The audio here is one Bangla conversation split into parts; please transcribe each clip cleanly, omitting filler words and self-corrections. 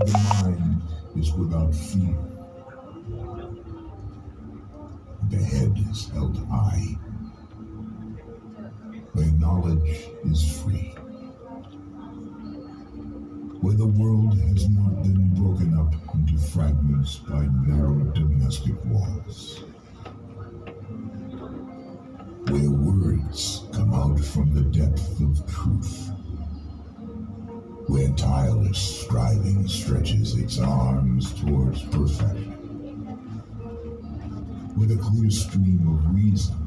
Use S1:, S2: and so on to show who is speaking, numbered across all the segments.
S1: the mind is without fear. The head is held high, where knowledge is free. Where the world has not been broken up into fragments by narrow domestic walls. Where words come out from the depth of truth. Where tireless striving stretches its arms towards perfection. Where the clear stream of reason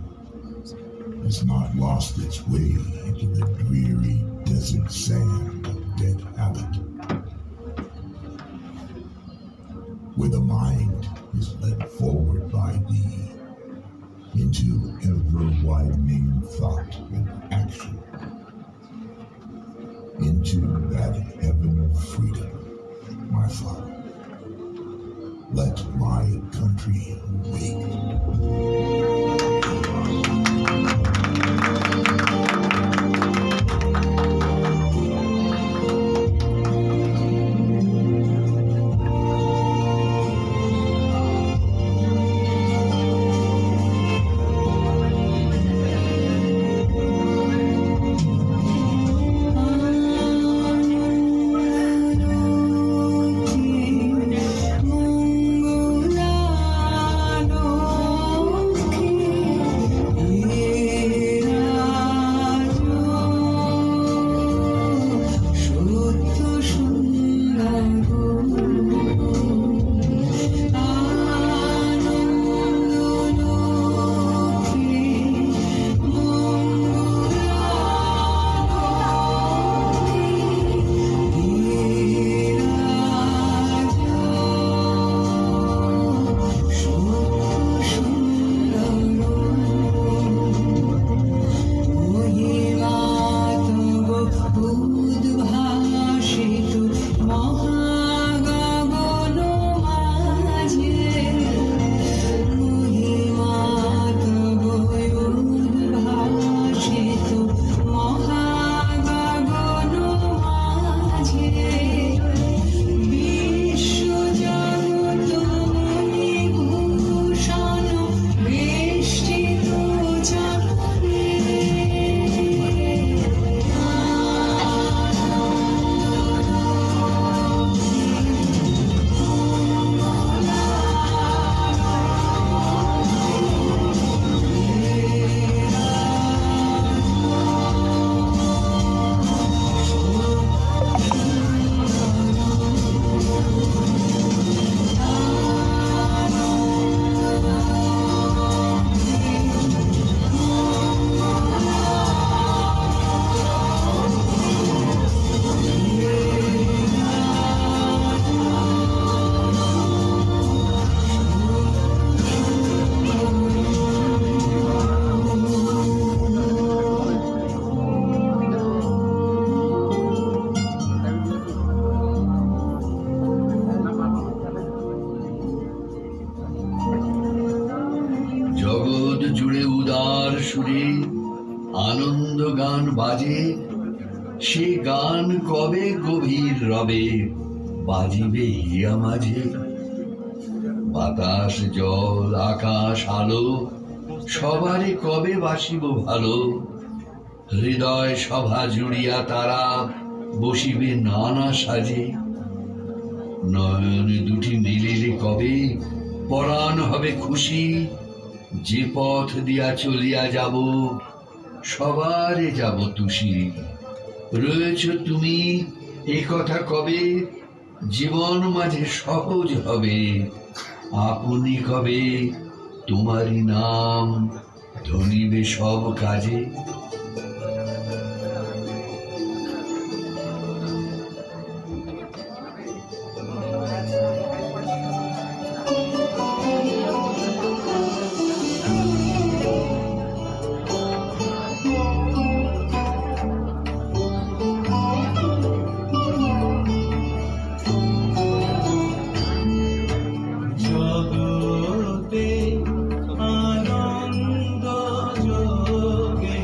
S1: has not lost its way into the dreary desert sand of dead habit. Where the mind is led forward by thee into ever-widening thought and action, into that heaven of freedom, my Father. Let my country wake.
S2: আনন্দ গান বাজে, সে গান কবে গভীর রবে বাজিবে হিয়া মাঝে। বাতাস জল আকাশ আলো সবারে কবে বাসিব ভালো, হৃদয় সভা জুড়িয়া তারা বসিবে নানা সাজে। নয়ন দুটি মিলিলে কবে পরাণ হবে খুশি, যে পথ দিয়া চলিয়া যাব সবারে যাব তুষি। রয়েছ তুমি এ কথা কবে জীবন মাঝে সহজ হবে, আপনি কবে তোমারই নাম ধনিবে সব কাজে।
S3: জগতে আনন্দ যোগে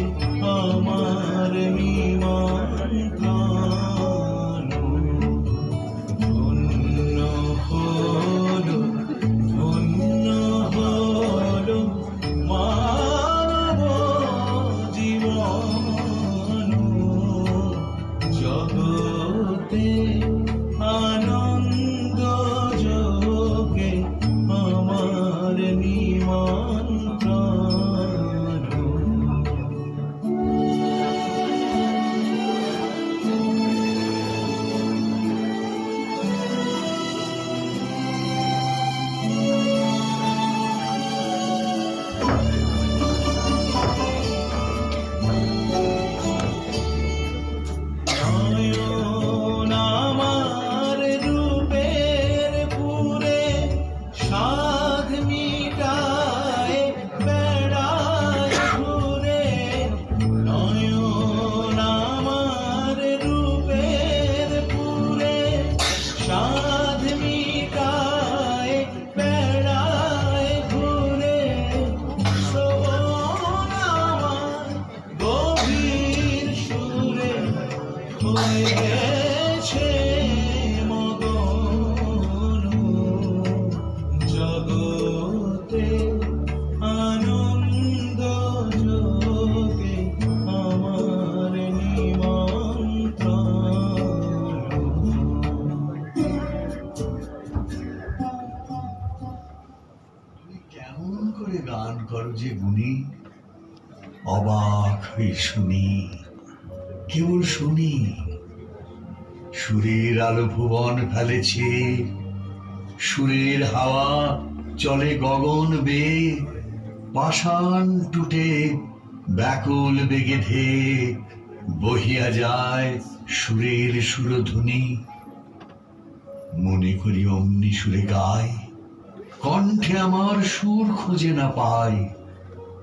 S3: গেছে মগন জগতে আনন্দ যোগে আমার
S2: তুমি কেমন করে গান করো যে গুণী, অবাক হয়ে শুনি, কেবল শুনি। সুরের আলো ভুবন ফেলেছে, সুরের হাওয়া চলে গগন বেয়ে, পাষাণ টুটে ব্যাকুল বেগে ধেয়ে বহিয়া যায় সুরের সুরধ্বনি। মনে করি অমনি সুরে গায়, কণ্ঠে আমার সুর খুঁজে না পায়।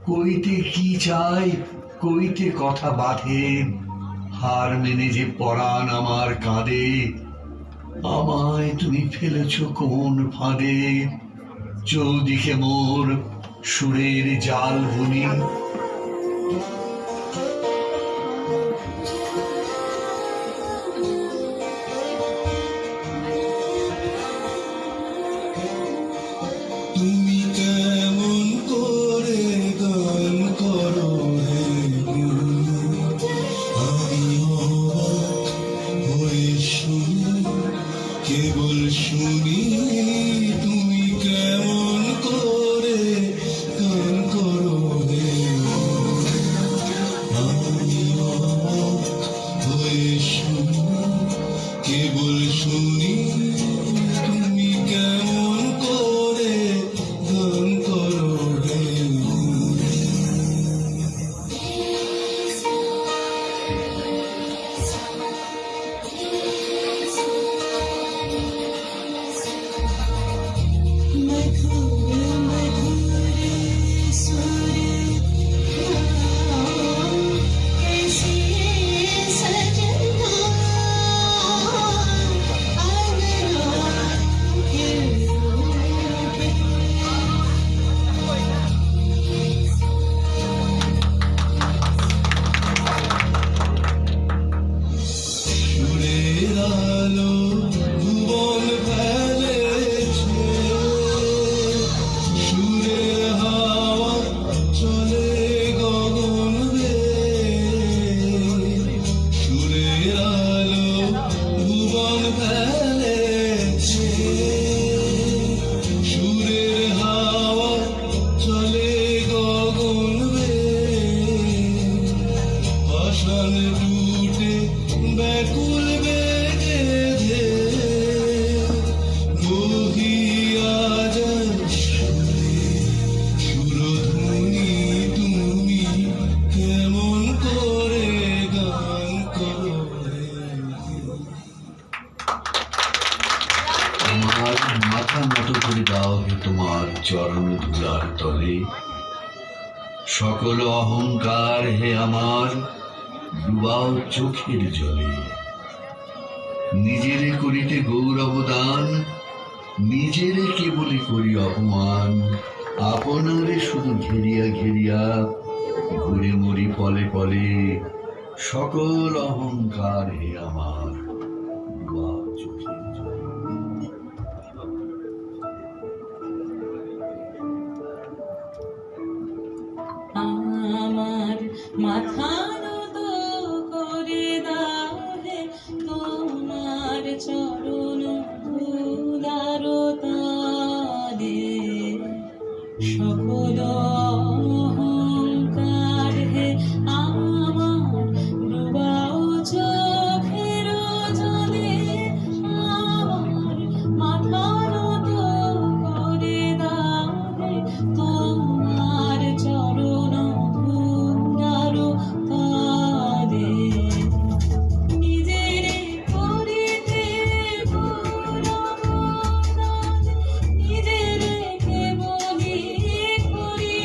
S2: কইতে কি চাই, কইতে কথা বাঁধে, হার মেনে যে পরাণ আমার কাঁদে। আমায় তুমি ফেলেছ কোন ফাঁদে, চৌদিকে মোর সুরের জাল বুনি।
S3: তুমি কেমন করে গান করো হে গুরু, আমি অবাক হয়ে শুনি, কেবল শুনি। তুমি কেমন করে গান করো হে গুরু, আমি অবাক হয়ে শুনি, কেবল শুনি। তুমি কেমন করে গান করো হে গুরু। সুরের আলো ভুবন ফেলেছে, সুরের হাওয়া চলে গগন বেয়ে। সুরের আলো ভুবন ফেলেছে, সুরের হাওয়া চলে গগন বেয়ে। পাষাণ টুটে ব্যাকুল বেগে ধেয়ে বহিয়া যায় সুরে সুরধ্বনি। তুমি কেমন করে গান করো হে গুরু।
S2: আমার মাথা নত করে দাও হে তোমার চরণ ধুলার তলে। সকল অহংকার হে আমার ডুবাও চোখের জলে। নিজেরে করিতে গৌরব দান, নিজেরে কেবলই করি অপমান। আপনারে শুধু ঘেরিয়া ঘেরিয়া ঘুরে মরি পলে পলে। সকল অহংকার হে আমার ডুবাও চোখের জলে।
S4: আমার মাথা নত করে দাও হে তোমার চরণ ধুলার তলে। সকল অহংকার হে আমার ডুবাও চোখের জলে। আমার মাথা নত করে দাও হে তোমার চরণ ধুলার তলে। নিজেরে করিতে গৌরব দান, নিজেরে কেবলই করি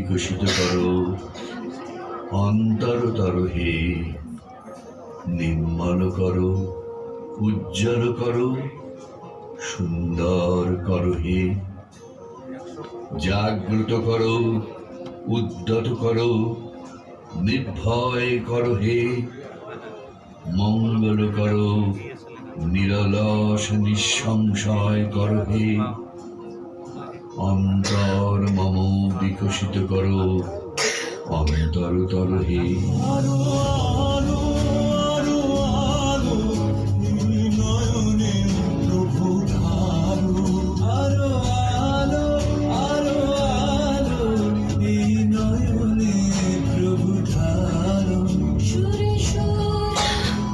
S2: বিকশিত করো, অন্তরতর হে নির্মল করো, উজ্জ্বল করো, সুন্দর করো হে। জাগ্রত করো, উদ্যত করো, নির্ভয় করো হে। মঙ্গল করো, নিরলস নিঃসংশয় করো হে। অন্তর মম বিকশিত করো, অন্তরতর হে।
S3: আরো আলো আরো আলো এই নয়নে প্রভু ঢালো, আরো আলো আরো আলো এই নয়নে প্রভু ঢালো।
S4: সুরে সুর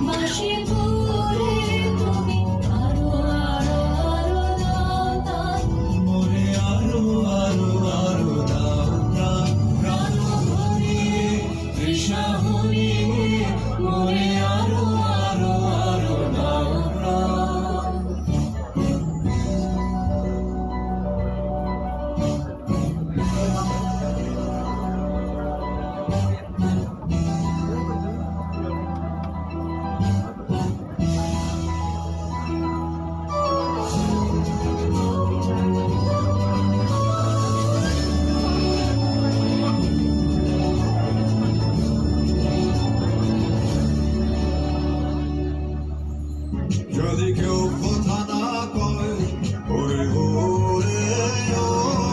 S4: বাঁশি করে তুমি আরো আরো আরো দাও দাও।
S3: মোরে আরো আরো আরো দাও প্রাণ, প্রাণ ভরিয়ে তৃষা হরিয়ে মোরে আরো আরো আরো দাও প্রাণ। যদি কেউ কথা না কয় ওরে ওরে ও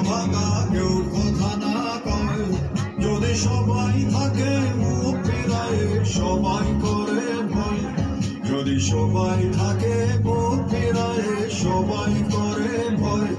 S3: ভাঙা, কেউ কথা না কয়, যদি সবাই থাকে মুখ ফিরায় সবাই করে ভয়, যদি সবাই থাকে মুখ ফিরায় সবাই করে ভয়।